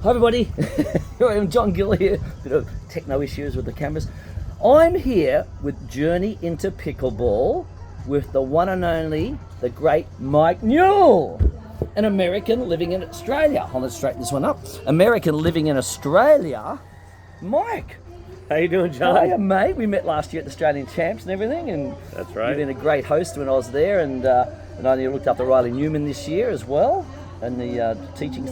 Hi everybody, here I am, John Gill here. Bit of techno issues with the cameras. I'm here with Journey into Pickleball with the one and only, the great Mike Newell, an American living in Australia. Let's straighten this one up. American living in Australia, Mike. How you doing, John? Hiya, mate. We met last year at the Australian Champs and everything, and that's right. You've been a great host when I was there, and I know you looked after Riley Newman this year as well, and the teaching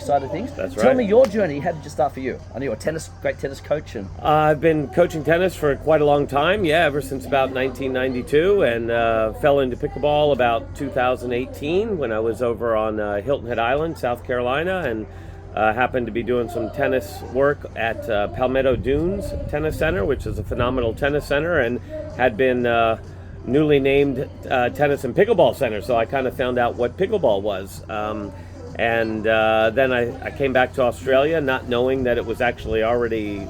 side of things. That's right. Tell me your journey. How did you start for you? I know you're a great tennis coach, and I've been coaching tennis for quite a long time. Yeah, ever since about 1992, and fell into pickleball about 2018 when I was over on Hilton Head Island, South Carolina, and happened to be doing some tennis work at Palmetto Dunes Tennis Center, which is a phenomenal tennis center, and had been newly named Tennis and Pickleball Center. So I kind of found out what pickleball was. And then I came back to Australia, not knowing that it was actually already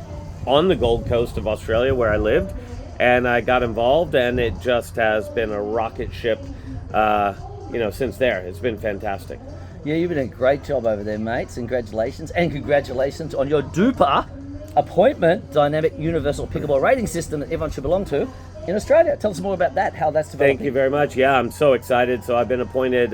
on the Gold Coast of Australia where I lived. And I got involved, and it just has been a rocket ship, since there. It's been fantastic. Yeah, you've been doing a great job over there, mates. Congratulations. And congratulations on your DUPA appointment, Dynamic Universal Pickleball Rating System that everyone should belong to in Australia. Tell us more about that, how that's developing. Thank you very much. Yeah, I'm so excited. So I've been appointed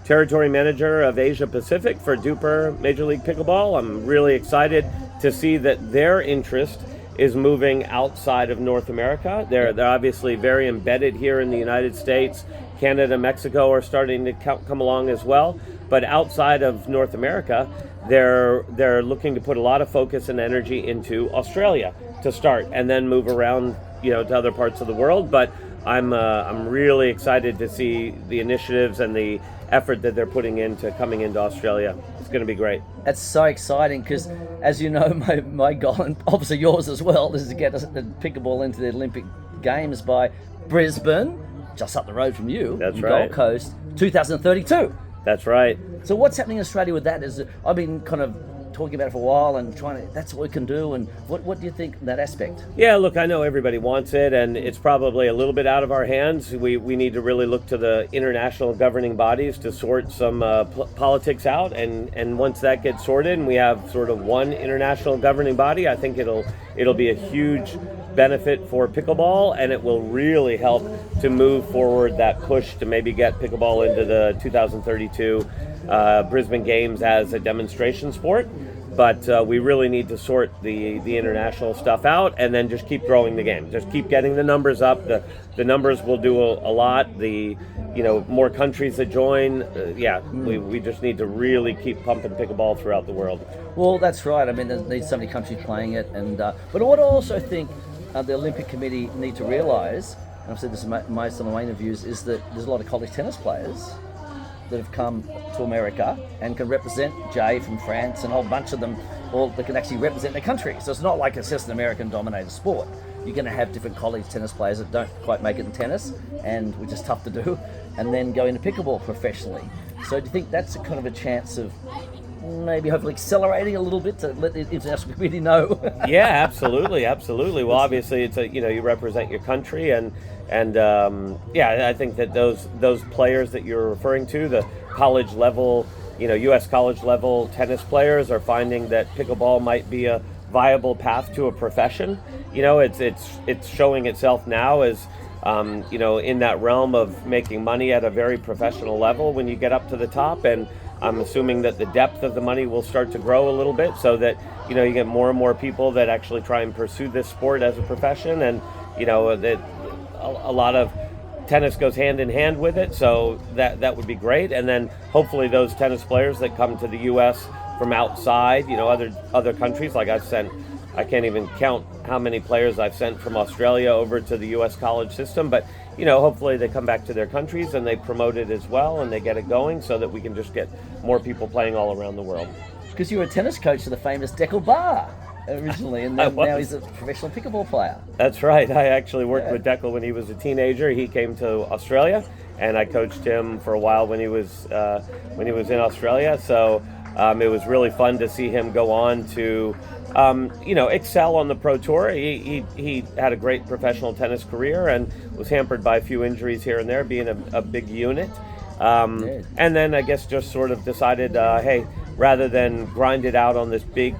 Territory Manager of Asia Pacific for DUPA Major League Pickleball. I'm really excited to see that their interest is moving outside of North America. They're obviously very embedded here in the United States. Canada, Mexico are starting to come along as well. But outside of North America, they're looking to put a lot of focus and energy into Australia to start, and then move around, to other parts of the world. But I'm really excited to see the initiatives and the effort that they're putting into coming into Australia. It's going to be great. That's so exciting because, as you know, my goal, and obviously yours as well, is to get us the pickleball into the Olympic Games by Brisbane, just up the road from you. That's right. Gold Coast, 2032. That's right. So what's happening in Australia with that? I've been kind of talking about it for a while and that's what we can do, and what do you think in that aspect? Yeah, look, I know everybody wants it, and it's probably a little bit out of our hands. We need to really look to the international governing bodies to sort some politics out, and once that gets sorted and we have sort of one international governing body, I think it'll be a huge benefit for pickleball, and it will really help to move forward that push to maybe get pickleball into the 2032 Brisbane Games as a demonstration sport. But we really need to sort the international stuff out, and then just keep growing the game. Just keep getting the numbers up. The numbers will do a lot. More countries that join. We just need to really keep pumping pickleball throughout the world. Well, that's right. I mean, there's so many countries playing it, but what I also think the Olympic Committee need to realise, and I've said this in most of my interviews, is that there's a lot of college tennis players that have come to America and can represent Jay from France and a whole bunch of them, all that can actually represent their country. So it's not like it's just an American-dominated sport. You're going to have different college tennis players that don't quite make it in tennis, and which is tough to do, and then go into pickleball professionally. So do you think that's a kind of a chance of maybe hopefully accelerating a little bit to let the international community know? Yeah, absolutely. Well, obviously, it's you represent your country, and I think that those players that you're referring to, the college level, U.S. college level tennis players, are finding that pickleball might be a viable path to a profession. It's showing itself now as in that realm of making money at a very professional level when you get up to the top, and I'm assuming that the depth of the money will start to grow a little bit, so that you get more and more people that actually try and pursue this sport as a profession, and that a lot of tennis goes hand in hand with it, so that would be great. And then hopefully those tennis players that come to the U.S. from outside, other countries, like I can't even count how many players I've sent from Australia over to the U.S. college system, but hopefully they come back to their countries and they promote it as well, and they get it going, so that we can just get more people playing all around the world. Because you were a tennis coach of the famous Gill originally, and then now he's a professional pickleball player. That's right. I actually worked with Gill when he was a teenager. He came to Australia, and I coached him for a while when he was in Australia. So it was really fun to see him go on to excel on the Pro Tour. He had a great professional tennis career and was hampered by a few injuries here and there, being a big unit. And then I guess just sort of decided, hey, rather than grind it out on this big,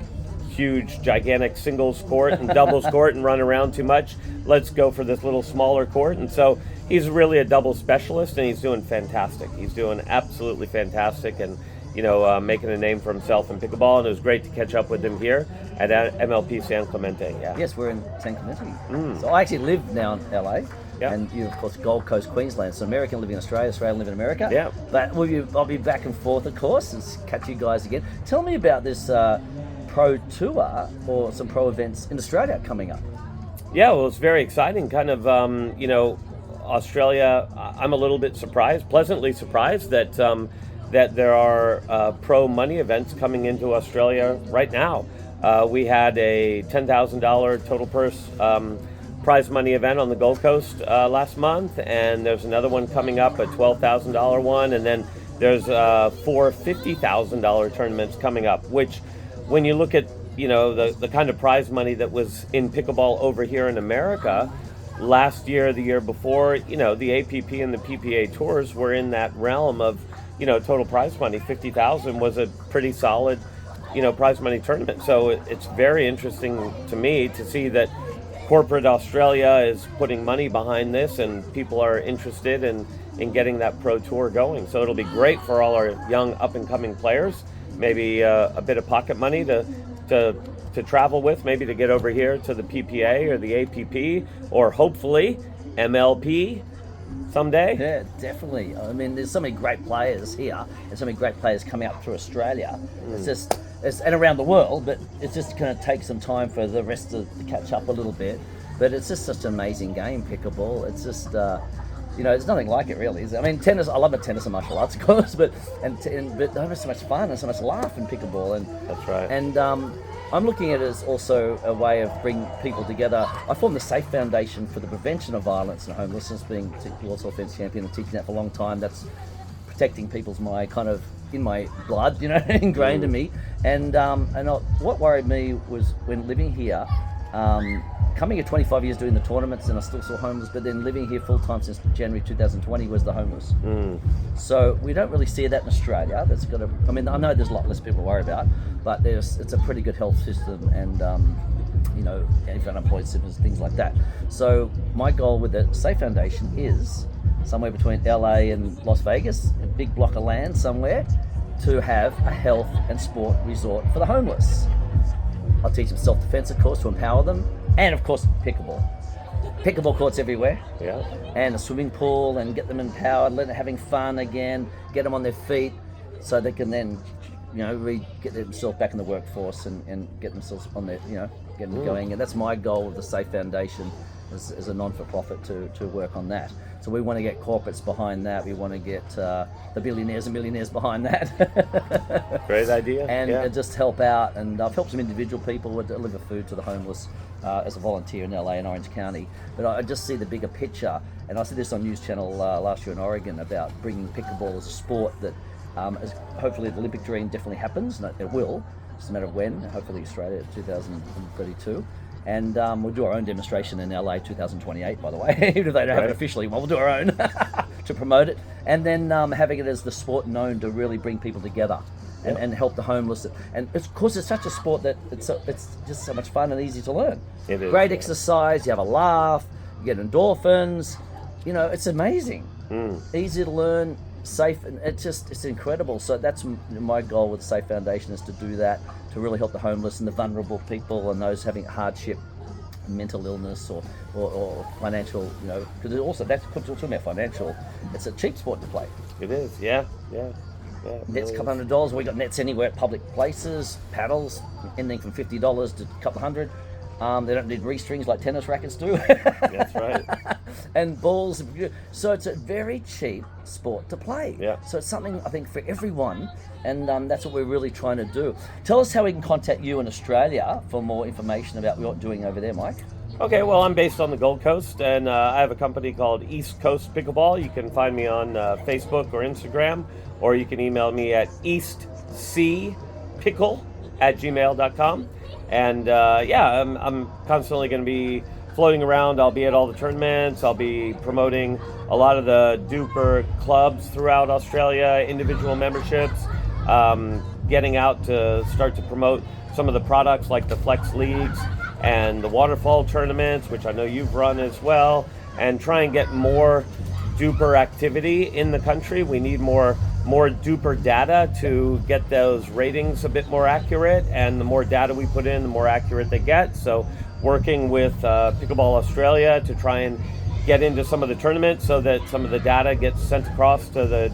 huge, gigantic singles court and doubles court and run around too much. Let's go for this little smaller court. And so he's really a double specialist, and he's doing fantastic. He's doing absolutely fantastic, and making a name for himself in pickleball. And it was great to catch up with him here at MLP San Clemente. Yeah. Yes, we're in San Clemente. So I actually live now in LA. Yeah. And you, of course, Gold Coast, Queensland. So American living in Australia, Australian living in America. Yeah. But I'll be back and forth, of course, and catch you guys again. Tell me about this pro tour or some pro events in Australia coming up. Yeah, well, it's very exciting. Kind of, Australia. I'm a little bit pleasantly surprised that there are pro money events coming into Australia right now. We had a $10,000 total purse prize money event on the Gold Coast last month, and there's another one coming up, a $12,000 one, and then there's 4 $50,000 tournaments coming up, which when you look at the kind of prize money that was in pickleball over here in America last year, the year before, the APP and the PPA tours were in that realm of total prize money. 50,000 was a pretty solid prize money tournament. So it's very interesting to me to see that corporate Australia is putting money behind this, and people are interested in getting that pro tour going. So it'll be great for all our young up-and-coming players. Maybe a bit of pocket money to travel with, maybe to get over here to the PPA or the APP, or hopefully MLP someday. Yeah, definitely. I mean, there's so many great players here, and so many great players coming up through Australia. And around the world, but it's just going to take some time for the rest to catch up a little bit. But it's just such an amazing game, pickleball. It's just, there's nothing like it really. I mean, tennis. I love tennis and martial arts, of course, but there's so much fun and so much laugh in pickleball. And that's right. And I'm looking at it as also a way of bringing people together. I formed the Safe Foundation for the Prevention of Violence and Homelessness, being World Self-Defense Champion and teaching that for a long time. That's protecting people's in my blood, ingrained in me. And what worried me was when living here, coming here 25 years doing the tournaments, and I still saw homeless, but then living here full time since January 2020 was the homeless. So we don't really see that in Australia. I know there's a lot less people to worry about, but it's a pretty good health system, and if unemployed citizens, things like that. So my goal with the Safe Foundation is somewhere between LA and Las Vegas, a big block of land somewhere, to have a health and sport resort for the homeless. I'll teach them self-defense, of course, to empower them, and of course pickleball. Pickleball courts everywhere, yeah, and a swimming pool, and get them empowered, let them having fun again, get them on their feet, so they can then, get themselves back in the workforce and get themselves on their, get them going. And that's my goal with the Safe Foundation, as a non-for-profit to work on that. So we want to get corporates behind that. We want to get the billionaires and millionaires behind that. Great idea. And just help out. And I've helped some individual people deliver food to the homeless as a volunteer in LA and Orange County. But I just see the bigger picture. And I said this on News Channel last year in Oregon about bringing pickleball as a sport that hopefully the Olympic dream definitely happens. And it will. It's just a matter of when. Hopefully Australia 2032. And we'll do our own demonstration in LA 2028, by the way, even if they don't have it officially. Well, we'll do our own to promote it. And then having it as the sport known to really bring people together and help the homeless. And of course, it's such a sport that it's just so much fun and easy to learn. It is. Great exercise, you have a laugh, you get endorphins. It's amazing. Easy to learn, safe, and it's incredible. So that's my goal with the Safe Foundation, is to do that, to really help the homeless and the vulnerable people and those having hardship, mental illness or financial, because also that's talking about financial. It's a cheap sport to play. It is, yeah. Nets, a couple $100. We got nets anywhere at public places. Paddles, anything from $50 to a couple $100. They don't need restrings like tennis rackets do. That's right. And balls. So it's a very cheap sport to play. Yeah. So it's something, I think, for everyone. And that's what we're really trying to do. Tell us how we can contact you in Australia for more information about what you're doing over there, Mike. Okay, well, I'm based on the Gold Coast, and I have a company called East Coast Pickleball. You can find me on Facebook or Instagram, or you can email me at eastcpickle@gmail.com. And I'm constantly going to be floating around. I'll be at all the tournaments. I'll be promoting a lot of the duper clubs throughout Australia, individual memberships. getting out to start to promote some of the products like the Flex Leagues and the waterfall tournaments, which I know you've run as well, and try and get more duper activity in the country. We need more duper data to get those ratings a bit more accurate, and the more data we put in, the more accurate they get. So working with Pickleball Australia to try and get into some of the tournaments so that some of the data gets sent across to the